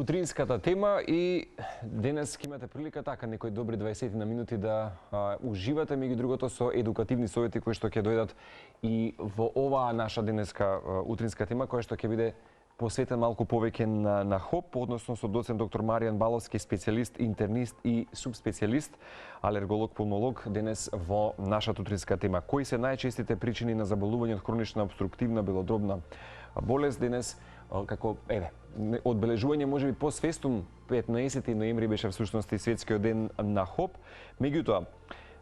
утринската тема и денес ќе имате прилика така некои добри 20 на минути да уживате меѓу другото со едукативни совети кои што ќе дојдат и во оваа наша денеска утринска тема која што ќе биде посветен малку повеќе на ХОП, односно со доцент доктор Маријан Баловски, специјалист, интернист и субспецијалист, алерголог, пулмолог, денес во нашата утринска тема. Кои се најчестите причини на заболување од хронична обструктивна белодробна болест? Денес како одбележување можеби посвестум 15 ноември беше всушност и светскиот ден на ХОП. Меѓутоа,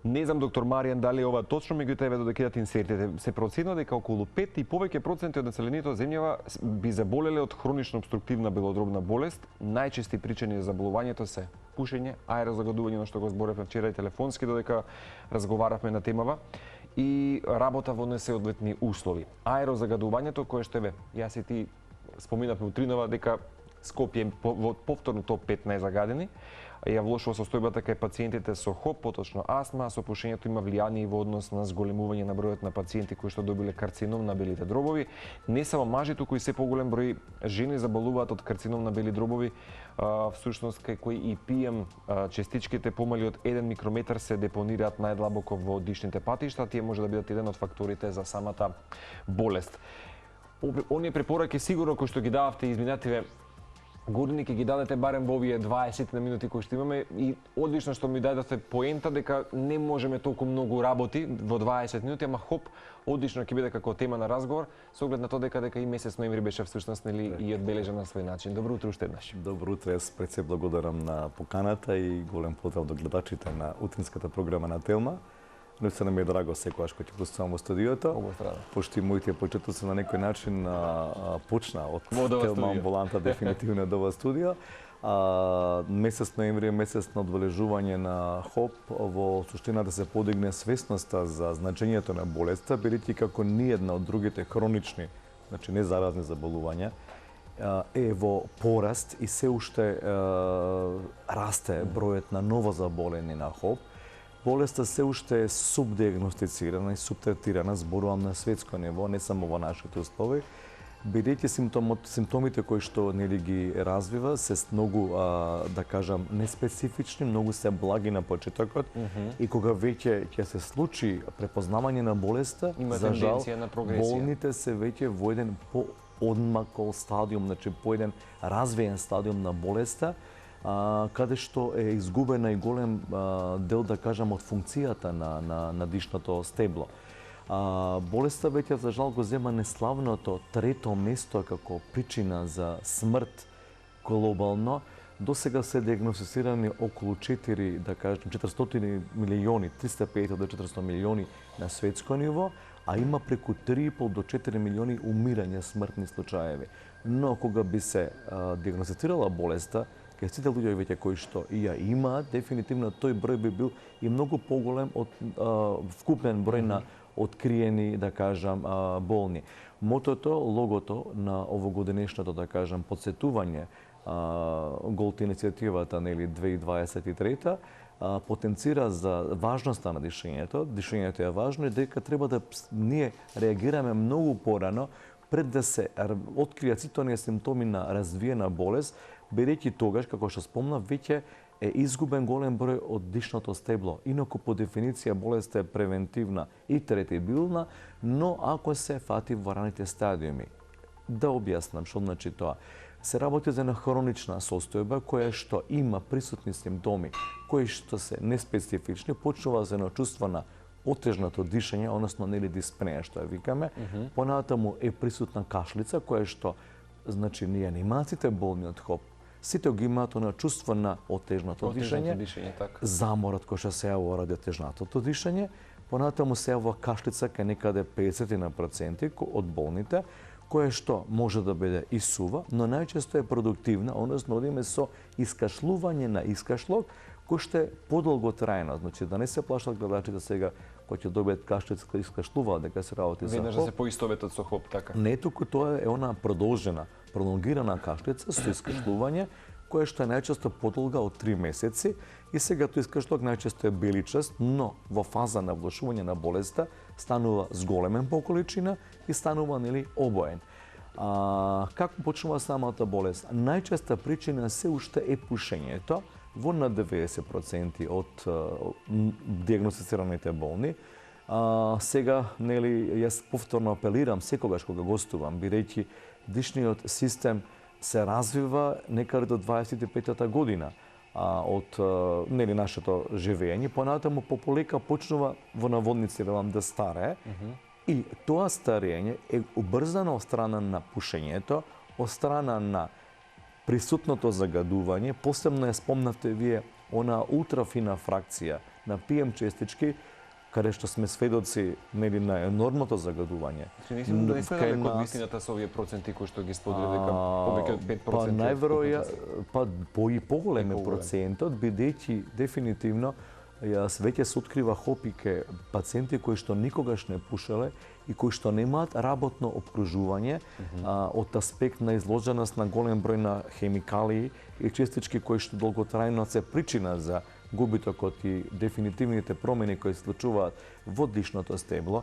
не знам доктор Маријан дали ова точно, меѓутоа еве додека идат инсертите се проценува дека околу 5 и повеќе проценти од населението земјава би заболеле од хронична обструктивна белодробна болест. Најчести причини за заболувањето се пушење, аерозагадување, на што го зборевме вчера и телефонски додека разговаравме на темава, и работа во несоодветни услови. Аерозагадувањето кое што еве јас и ти споминавме утринава дека Скопје во повторно топ 5 најзагадени, ја влошува состојбата кај пациентите со ХОП, поточно астма, а со пушењето има влијание во однос на зголемување на бројот на пациенти кои што добиле карцином на белите дробови. Не само мажи, туку и се поголем број жени заболуваат од карцином на бели дробови, всушност кај кои и ПМ частичките помали од 1 микрометар се депонираат најдлабоко во дишните патишта. Тие може да бидат еден од факторите за самата болест. Оние препораки сигурно кои што ги дававте изминативе години ќе ги дадете барем во овие 20 на минути кои што имаме, и одлично што ми дадете поента дека не можеме толку многу работи во 20 минути, ама ХОП одлично ќе биде како тема на разговор со оглед на тоа дека и месец ноември беше всушност и одбележан на свој начин. Добро утро уште еднаш. Добро утро, јас пред се благодарам на поканата и голем поздрав до гледачите на утринската програма на Телма. Наистина ми е драго секогаш кога ќе гостувам во студиото, пошто и моите почетоци на некој начин почна од Телма амбуланта дефинитивно до ова студио. Месец ноември е месец на одбележување на ХОП, во суштина да се подигне свесноста за значењето на болеста, бидејќи како ниедна од другите хронични, значи незаразни заболувања, е во пораст и се уште расте бројот на новозаболени на ХОП. Болеста се уште е субдиагностицирана и субтретирана, зборувам на светско ниво, не само во нашите услови, бидејќи симптомите кои што нели ги развива се многу, да кажам, неспецифични, многу се благи на почетокот, и кога веќе ќе се случи препознавање на болеста, за жал, болните се веќе во еден поодмакол стадиум, значи по еден развиен стадиум на болеста, каде што е изгубена и голем дел, да кажам, од функцијата на дишното стебло. Болеста веќе за жал го зема неславното трето место како причина за смрт глобално. До сега се диагностицирани околу 400 милиони, 350 до 400 милиони на светско ниво, а има преку 3,5 до 4 милиони умирања, смртни случаеви. Но кога би се диагностицирала болеста, кај сите луѓе веќе кои што и ја имаат, дефинитивно тој број би бил и многу поголем од вкупен број на откриени, да кажам, болни. Мотото, логото на овогодинешното, да кажам, подсетување голт иницијативата, нели, 2023, потенцира за важноста на дишењето. Дишењето е важно и дека треба да ние реагираме многу порано пред да се откријат сите оние симптоми на развиена болест, бидејќи тогаш, како што спомнав, веќе е изгубен голем број од дишното стебло. Инаку по дефиниција болеста е превентивна и третибилна, но ако се фати во раните стадиуми. Да објаснам што значи тоа. Се работи за една хронична состојба која што има присутни симптоми, кои што се неспецифични, почнува за едно чувство на отежнато дишење, односно нели диспнеја што ја викаме. Понатаму е присутна кашлица која што, значи, ние немаат сите болни од ХОП, сите ги имаат она чувство на отежнато дишење, заморот кој што се јавува ради отежнатото дишење, понатаму се јавува кашлица кај некаде 50% од болните, која што може да биде и сува, но најчесто е продуктивна, односно одиме со искашлување на искашлок, кој што е подолго трајно. Значи, да не се плашат гледачите сега кои ќе добијат кашлица кога искашлуваат дека се работи за ХОП. Веднаш да се поистоветат со ХОП, така? Не, туку тоа е она продолжена, пролонгирана кашлица со искашлување, која што е најчесто подолга од 3 месеци, и сега тој искашлок најчесто е беличаст, но во фаза на влошување на болеста станува зголемен по количина и станува, нели, обоен. Како почнува самата болест? Најчеста причина се уште е пушењето во на 90% од диагностицираните болни. Сега, нели, јас повторно апелирам секогаш кога гостувам, бидејќи дишниот систем се развива некаде до 25-та година од нели нашето живење, понатаму пополека почнува во наводници велам да старее. И тоа старење е убрзано од страна на пушењето, од страна на присутното загадување, посебно ја спомнавте вие она ултрафина фракција на PM честички, каде што сме сведоци нели на енормното загадување. Не сме далеко од вистината со овие проценти кои што ги сподели дека повеќе од 5%. Па најверојатно и поголем е процентот, бидејќи дефинитивно јас веќе се открива хопике пациенти кои што никогаш не пушеле и кои што немаат работно обкружување од аспект на изложеност на голем број на хемикалии и честички кои што долготрајно се причина за губитокот и дефинитивните промени кои се случуваат во дишното стебло.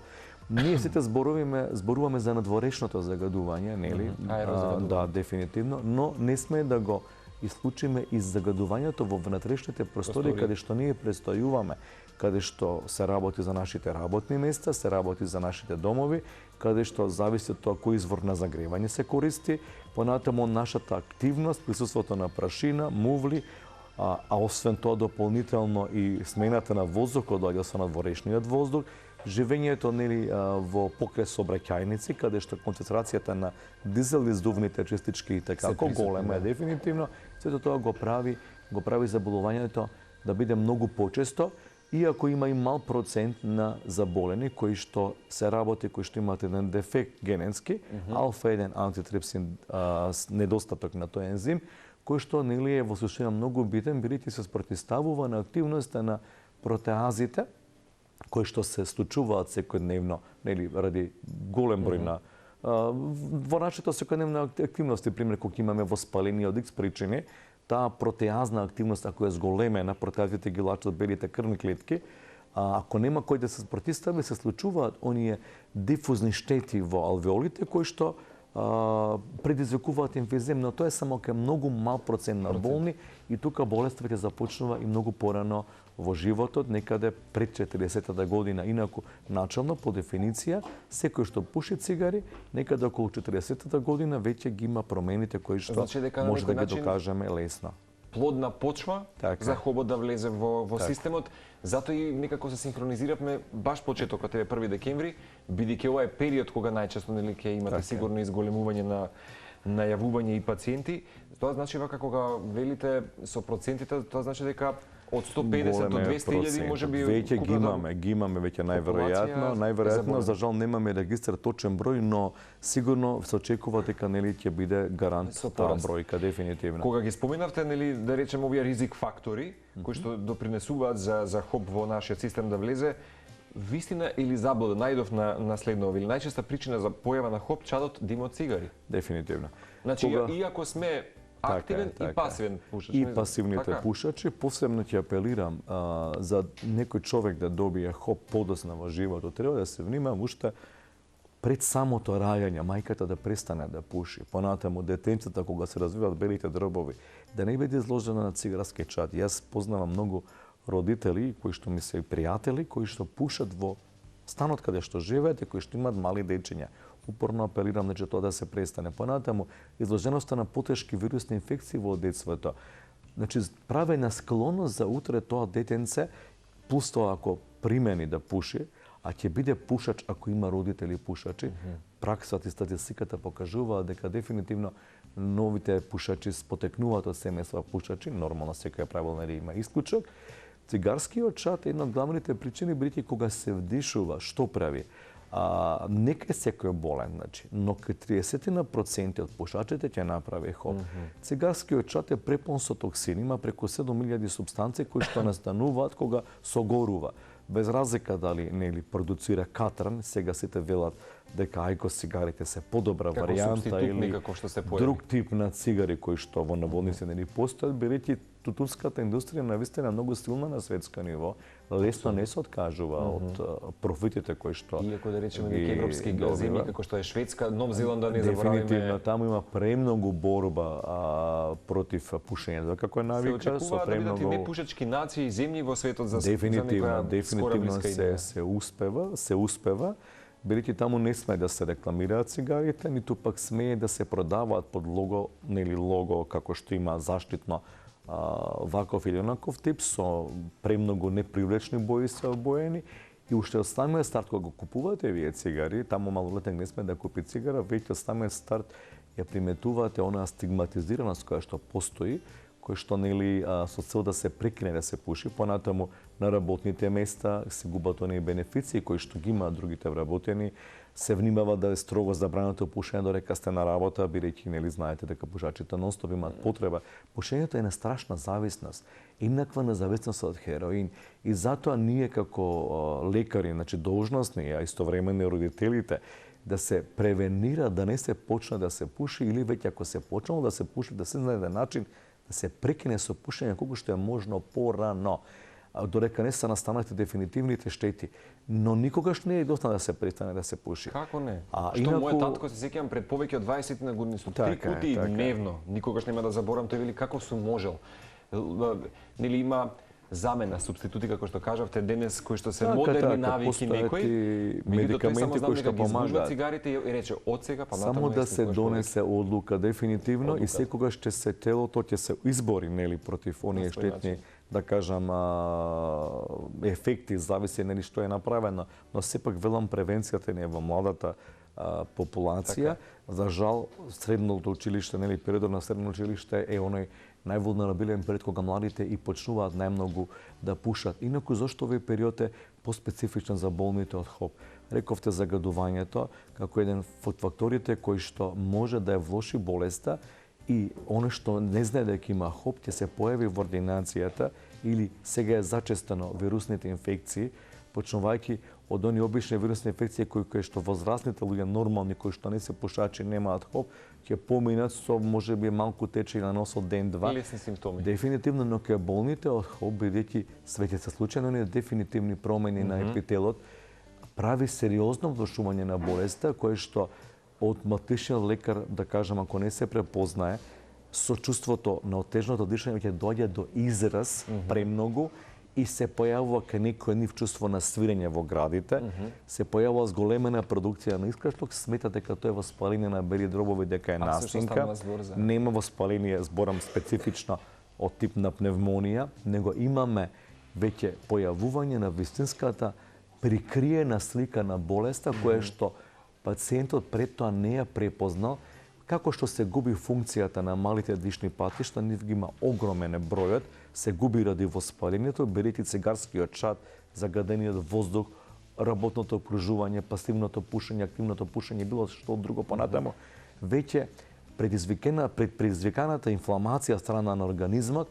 Ние сите зборуваме за надворешното загадување, нели? Да, дефинитивно, но не сме да го исклучиме и загадувањето во внатрешните простори каде што ние престојуваме, каде што се работи за нашите работни места, се работи за нашите домови, каде што зависи од тоа кој извор на загревање се користи, понатаму нашата активност, присуството на прашина, мувли, а освен тоа дополнително и смената на воздухот доаѓа со надворешниот воздух, живењето нели во покрај сообраќајници, каде што концентрацијата на дизел издувните частички и така голема е дефинитивно, сето тоа го прави заболувањето да биде многу почесто, иако има и мал процент на заболени кои што се работи, кои што имаат еден дефект генетски, алфа-1 антитрипсин недостаток на тој ензим, кој што нели е во суштина многу битен, бидејќи се спротивставува на активноста на протеазите, кои што се случуваат секојдневно, нели ради голем број на во нашето секојдневна активности, пример кога имаме воспаление од X причини, таа протеазна активност ако е зголемена, протеазите ги лачат белите крвни клетки, ако нема кој да се спротивстави, се случуваат оние дифузни штети во алвеолите кои што предизвикуваат емфизем, но тоа е само кај многу мал процент на болни и тука болеста ќе започнува и многу порано во животот, некаде пред 40-та година. Инаку, начално, по дефиниција, секој што пуши цигари, некаде околу 40-та година веќе ги има промените кои што може да ги докажеме лесно. Плодна почва за хобот да влезе во системот. Затоа и некако се синхронизиравме баш почетокот е 1 декември, бидејќи ова е период кога најчесто нели ќе имате сигурно изголемување на најавување и пациенти. Тоа значи вака кога велите со процентите, тоа значи дека од 150 до 200.000 можеби веќе ги имаме веќе најверојатно, за жал немаме регистар точен број, но сигурно се очекува дека нели ќе биде гарант таа бројка дефинитивно. Кога ги споменавте нели да речеме овие ризик фактори кои што допринесуваат за хоп во нашиот систем да влезе, вистина или заблуда најдов на следно или најчеста причина за појава на хоп чадот димот цигари. Дефинитивно. Значи иако сме активен и пасивен пушач. И пасивните пушачи, посебно ќе апелирам за некој човек да добие хоп подосна во животот, треба да се внимава уште пред самото раѓање, мајката да престане да пуши, понатаму детенцата кога се развиваат белите дробови, да не биде изложена на цигарски чад. Јас познавам многу родители кои што ми се пријатели, кои што пушат во станот каде што живеат и кои што имаат мали дечиња. Упорно апелирам значи тоа да се престане. Понатаму изложеноста на потешки вирусни инфекции во детството. Значи правена склоност за утре тоа детенце, плюс тоа ако примени да пуши, а ќе биде пушач ако има родители пушачи. Праксата и статистиката покажуваат дека дефинитивно новите пушачи спотекнуваат од семејства пушачи, нормално секој правилно има исклучок. Цигарскиот чад е една од главните причини, бидејќи кога се вдишува, што прави? Нека е секој болен, значи, но кај 30% од пушачите ќе направи хоп. Цигарскиот чад е препон со токсини, има преку 7000 субстанции кои што настануваат кога согорува. Без разлика дали нели продуцира катран, сега сите велат дека ајко цигарите се подобра варијанта или друг тип на цигари кои што во наводници нели постојат, бидејќи тутунската индустрија навистина многу силна на светско ниво, лесно не се откажува од профитите кои што иако да речеме дека европски земји како што е Шведска, Нов Зеланд, да не заборавиме. Дефинитивно таму има премногу борба против пушењето. Како навика со премногу се непушачки нации и земји во светот за дефинитивно се успева. Бидејќи таму не смее да се рекламираат цигарите, ниту пак смее да се продаваат под лого, нели лого како што има заштитно ваков или онаков тип со премногу непривлечни бои се обоени. И уште од самиот старт кога го купувате вие цигари, таму малолетен не смее да купи цигара, веќе од самиот старт ја приметувате онаа стигматизираност која што постои, кој што нели со цел да се прекине да се пуши, понатаму на работните места се губат оние бенефиции кои што ги имаат другите вработени, се внимава да е строго забрането пушење додека сте на работа, бидејќи нели знаете дека пушачите нонстоп имаат потреба. Пушењето е една страшна зависност, еднаква на зависност од хероин и затоа ние како лекари, значи должностни, а истовремено и родителите, да се превенира да не се почне да се пуши или веќе ако се почнало да се пуши, да се најде начин да се прекине со пушење колку што е можно порано, додека не се настанати дефинитивните штети. Но никогаш не е доста да се престане да се пуши. Како не? Што мојот татко се сеќавам пред повеќе од 20 на години со 3 кутии дневно. Никогаш нема да заборам, тој вели како сум можел. Нели има замена, субститути, како што кажавте, денес кои што се модерни навики некои, медикаменти кои што помагаат. Цигарите и рече од сега па натаму. Само да се донесе одлука дефинитивно и секогаш ќе се телото ќе се избори нели против оние штетни, да кажам, ефекти, зависи нели што е направено, но сепак велам превенцијата не е во младата популација. За жал, средното училиште, нели периодот на средно училиште е оној највулнерабилен период кога младите и почнуваат најмногу да пушат. Инаку зошто овој период е поспецифичен за болните од ХОП? Рековте загадувањето како еден од факторите кои што може да ја влоши болеста и оно што не знае дека има ХОП ќе се појави во ординацијата или сега е зачестено вирусните инфекции, почнувајќи од оние обични вирусни инфекции кои што возрастните луѓе нормални кои што не се пушачи немаат ХОП, ќе поминат со можеби малку течење на носот ден-два. Лесни симптоми. Дефинитивно, но кај болните од ХОП, бидејќи веќе се случајно оние дефинитивни промени на епителот, прави сериозно влошување на болеста, кое што од матичниот лекар, да кажам, ако не се препознае, со чувството на отежното дишање ќе доаѓа до израз премногу и се појавува кај некој нив чувство на свирење во градите, се појавува зголемена продукција на искрашток, сметате дека тоа е воспаление на бели дробови, дека е настинка, нема воспаление, зборам специфично од тип на пневмонија, него имаме веќе појавување на вистинската прикриена слика на болеста, која што пациентот пред тоа не ја препознал, како што се губи функцијата на малите дишни патишта, нив ги има огромен бројот, се губи ради воспалението, бидејќи цигарскиот чад, загадениот воздух, работното окружување, пасивното пушење, активното пушење, било што друго понатаму, веќе предизвиканата инфламација страна на организмот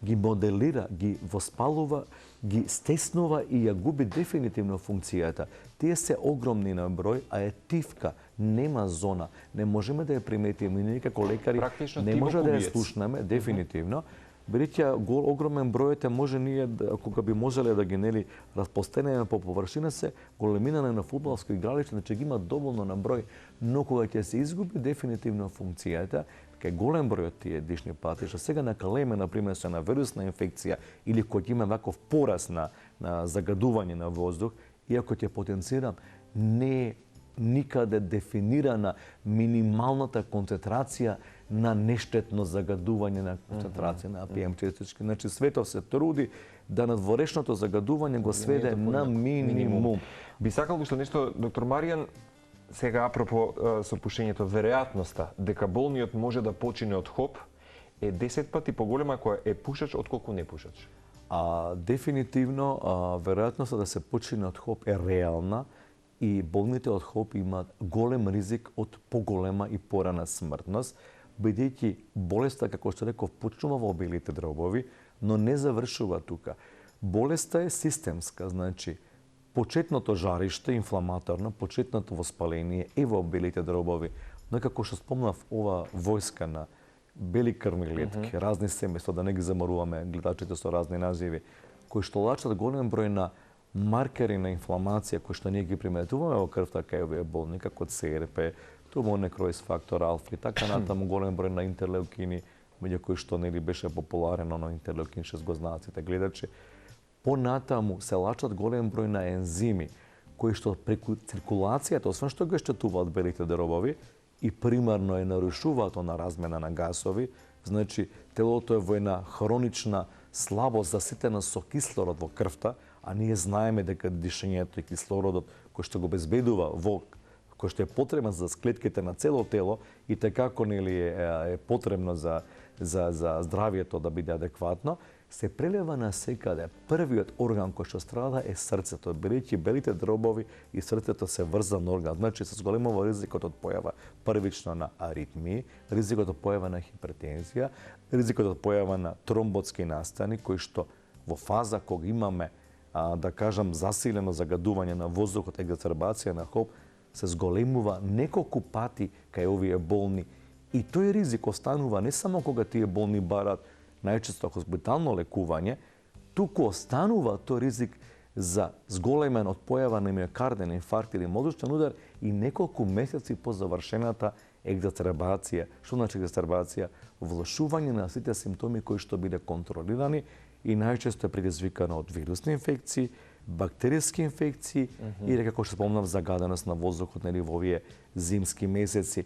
ги моделира, ги воспалува, ги стеснува и ја губи дефинитивно функцијата. Тие се огромни на број, а е тивка, нема зона. Не можеме да ја приметиме, ние како лекари не може да ја слушнеме, дефинитивно. Бидејќи огромен бројот може ние, кога би можеле да ги нели распостенеме по површина, се големина на фудбалско игралиште, значи ги има доволно на број, но кога ќе се изгуби дефинитивно функцијата, кај голем број од тие дишни патишта, сега накалеме, например, со една вирусна инфекција или кој има ваков порас на загадување на воздух, иако ќе потенцирам, не е никаде дефинирана минималната концентрација на нештетно загадување на концентрација на PM2,5. Значи, светот се труди да надворешното загадување го сведе на минимум. Би сакал уште нешто, доктор Маријан, сега апропо со пушењето, веројатноста дека болниот може да почине од ХОП е 10 пати поголема која е пушач отколку не пушач. Дефинитивно, веројатноста да се почине од ХОП е реална и болните од ХОП имаат голем ризик од поголема и порана смртност, бидејќи болеста, како што реков, почнува во белите дробови, но не завршува тука. Болеста е системска, значи почетното жариште, инфламаторно, почетното воспаление е во белите дробови, но како што спомнав, ова војска на бели крвни клетки, разни семејства, да не ги заморуваме гледачите со разни називи, кои што лачат голем број на маркери на инфламација кои што ние ги приметуваме во крвта кај овие болни, како ЦРП, туморнекроз фактор алфа и така натаму голем број на интерлеукини, меѓу кои што нели беше популарен оно интерлеукин 6 го знаат гледачи. Понатаму се лачат голем број на ензими кои што преку циркулацијата, освен што ги штетуваат белите дробови, и примарно е нарушуваат на размена на гасови, значи телото е во една хронична слабост заситена со кислород во крвта, а ние знаеме дека дишењето и кислородот кој што го безбедува кој што е потребен за клетките на цело тело и како нели е потребно за здравието да биде адекватно, се прелева на секаде. Првиот орган кој што страда е срцето. Бидејќи белите дробови и срцето се врзан орган, значи се зголемува ризикот од појава првично на аритмии, ризикот од појава на хипертензија, ризикот од појава на тромботски настани, кои што во фаза кога имаме да кажам засилено загадување на воздухот, екзацербација на ХОП, се зголемува неколку пати кај овие болни. И тој ризик останува не само кога тие болни барат најчесто хоспитално лекување, туку останува тој ризик за зголемен од појава на миокарден инфаркт или мозочен удар и неколку месеци по завршената екзацербација. Што значи екзацербација? Влошување на сите симптоми кои што биде контролирани и најчесто е предизвикано од вирусни инфекции, бактериски инфекции или како што спомнав загаденост на воздухот нели во овие зимски месеци.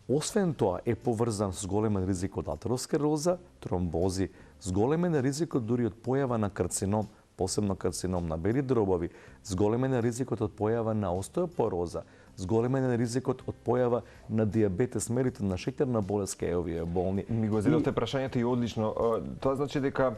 Освен тоа е поврзан с големен ризик од атеросклероза, тромбози, с големен ризикот дури од појава на карцином, посебно карцином на бели дробови, с големен ризикот од појава на остеопороза, с големен ризикот од појава на диабетес меритон, на шеќерна болест кај овие болни. Ми го зададовте прашањето и одлично. Тоа значи дека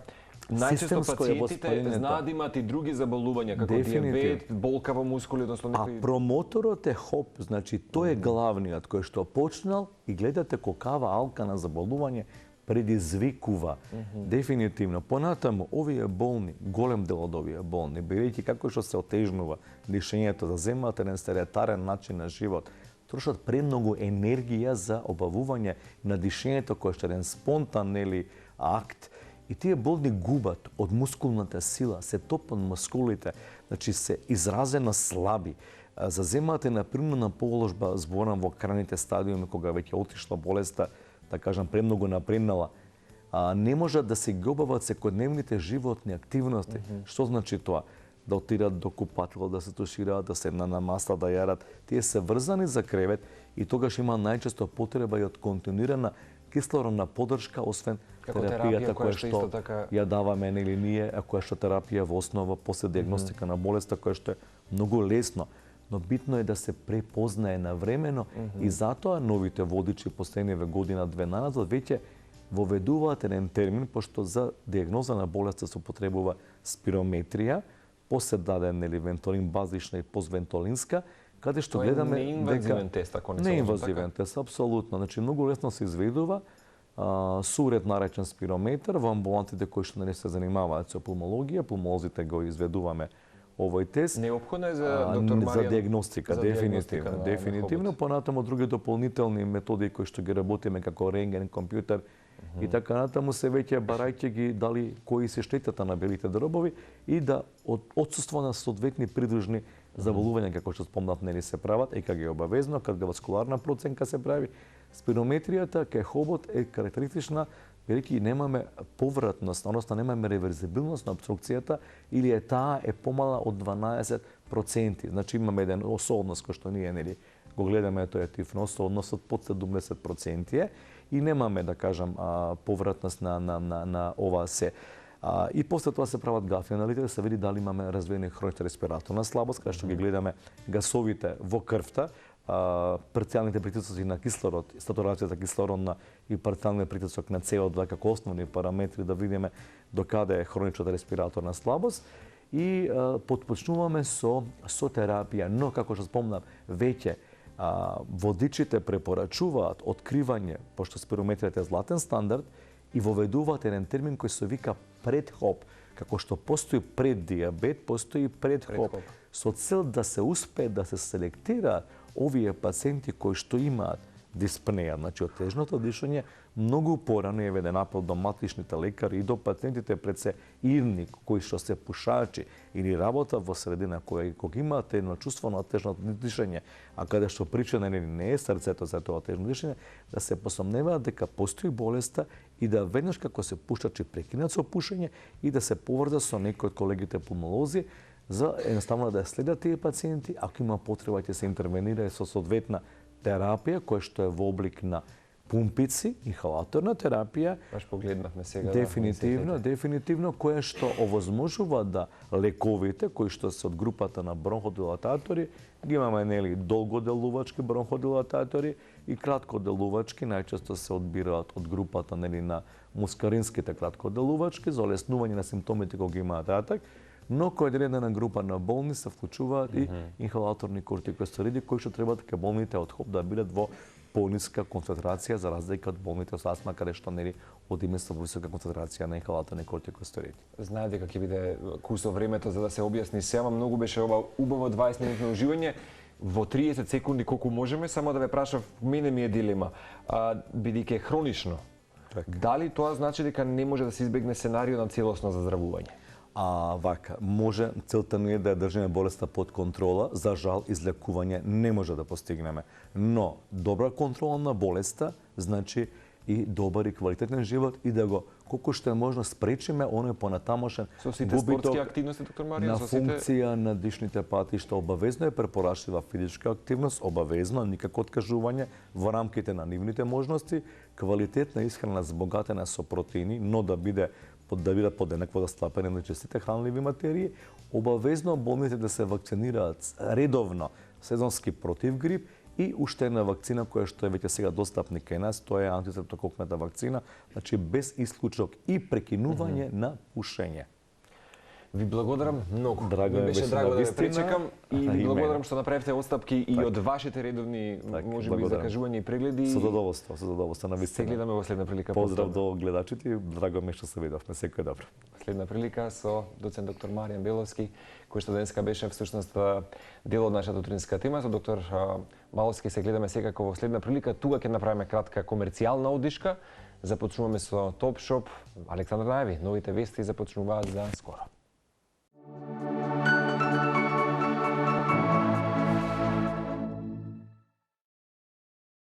најчесто пациентите знаат да имаат и други заболувања, како диабет, болка во мускули, односно некои... А промоторот е ХОП, значи тој е главниот кој што почнал и гледате колкава алка на заболување предизвикува. Дефинитивно. Понатаму, овие болни, голем дел од овие болни, бидејќи како што се отежнува дишењето, да земаат еден стереотарен начин на живот, трошат премногу енергија за обавување на дишењето кој што е еден спонтан нели акт. И тие болни губат од мускулната сила, се топат мускулите, значи се изразено слаби. Заземате на примерна положба, зборам во краните стадиуми, кога веќе отишла болеста, да кажам, премногу напреднала, не можат да се ги обават секојдневните животни активности. Што значи тоа? Да отидат до купатило, да се тушираат, да седнат на маса, да јадат. Тие се врзани за кревет и тогаш има најчесто потреба и од континуирана кислородна поддршка, освен терапијата која што ја даваме или ние, а која што терапија во основа после диагностика на болеста, која што е многу лесно, но битно е да се препознае навремено и затоа новите водичи последниве година-две назад веќе воведуваат еден термин, пошто за диагноза на болеста се употребува спирометрија, после даден нели вентолин базична и поствентолинска, каде што гледаме неинвазивен тест, ако не се неинвазивен тест, апсолутно. Значи многу лесно се изведува сурет наречен спирометар во амбулантите кои што не се занимаваат со пулмологија, пулмолозите го изведуваме овој тест. Неопходно е за доктор Маријан за диагностика, дефинитивно, дефинитивно. Понатаму други дополнителни методи кои што ги работиме како рентген, компјутер и така натаму се веќе барајќи ги дали кои се штетата на белите дробови и да од отсуство на соодветни придружни заболувања, како што спомнав, нели се прават, ЕКГ е обавезно, кардиоваскуларна проценка се прави. Спирометријата кај ХОБот е карактеристична, бидејќи немаме повратност, односно немаме реверзибилност на обструкцијата или таа е помала од 12%. Значи имаме еден сооднос кој што ние нели го гледаме, тој е тифно соодносот под 70% и немаме да кажам повратност на ова се. И после тоа се прават гафи анализи да се види дали имаме развиена хронична респираторна слабост, каде што ги гледаме гасовите во крвта, парцијалните притисоци на кислород, сатурацијата кислородна и парцијалниот притисок на CO2 како основни параметри да видиме докаде е хроничната респираторна слабост и потпочнуваме со терапија, но како што спомнав веќе водичите препорачуваат откривање, пошто спирометријата е златен стандард, и воведуваат еден термин кој се вика предхоп, како што постои пред диабет, постои предхоп, со цел да се успее да се селектираат овие пациенти кои што имаат диспнеја. Значи, отежното дишање многу порано е веден апел до матичните лекари и до пациентите пред се ирни кои што се пушачи или работа во средина кога имате едно чувство на отежно дишање, а каде што причина не е срцето за тоа отежно дишање, да се посомневаат дека постои болеста и да веднаш како се пушачи прекинат со пушење и да се поврзат со некои од колегите пулмолози за едноставно да следат тие пациенти, ако има потреба ќе се интервенира со соодветна терапија која што е во облик на пумпици, инхалаторна терапија. Баш погледнавме сега. Дефинитивно, која што овозможува да лековите кои што се од групата на бронходилататори, ги имаме нели долгоделувачки бронходилататори и краткоделувачки, најчесто се одбираат од групата нели на мускаринските краткоделувачки за олеснување на симптомите кога ги имаат атак, но кој е одредена група на болни се вклучуваат и инхалаторни кортикостероиди кои што треба дека болните од ХОП да бидат во пониска концентрација за разлика од болните со астма каде што нели одиме со висока концентрација на инхалаторни кортикостероиди. Знае дека ќе биде кусо времето за да се објасни се, ама многу беше ова убаво 20 минутно уживање во 30 секунди колку можеме, само да ве прашав, мене ми е дилема, бидејќи е хронично. Дали тоа значи дека не може да се избегне сценарио на целосно заздравување? Вака, може, целта не е да ја држиме болеста под контрола, за жал излекување не може да постигнеме. Но добра контрола на болеста значи и добар и квалитетен живот и да го колку што е можно спречиме оној понатамошен со сите спортски активности, доктор Маријан, на функција на дишните патишта. Обавезно е препорачлива физичка активност, обавезно, никако откажување во рамките на нивните можности, квалитетна исхрана збогатена со протеини, но да бидат подеднакво застапени на честите хранливи материи, обавезно болните да се вакцинираат редовно сезонски против грип и уште една вакцина која што е веќе сега достапна кај нас, тоа е антистрепторкокната вакцина, значи без исклучок и прекинување на пушење. Ви благодарам многу. Драго ми беше драго да ве вистина, пречекам и ви благодарам што направивте отстапки и од вашите редовни можеби закажувања и прегледи. Со задоволство на вистина. Се гледаме во следна прилика. Поздрав до гледачите, драго ми што се видовме, секој добро. Следна прилика со доцент доктор Маријан Беловски, кој што денеска беше всушност дел од нашата утринска тема. Со доктор Маловски се гледаме секако во следна прилика. Тука ќе направиме кратка комерцијална одишка. Започнуваме со Топ Шоп. Александар најави, новите вести започнуваат за скоро.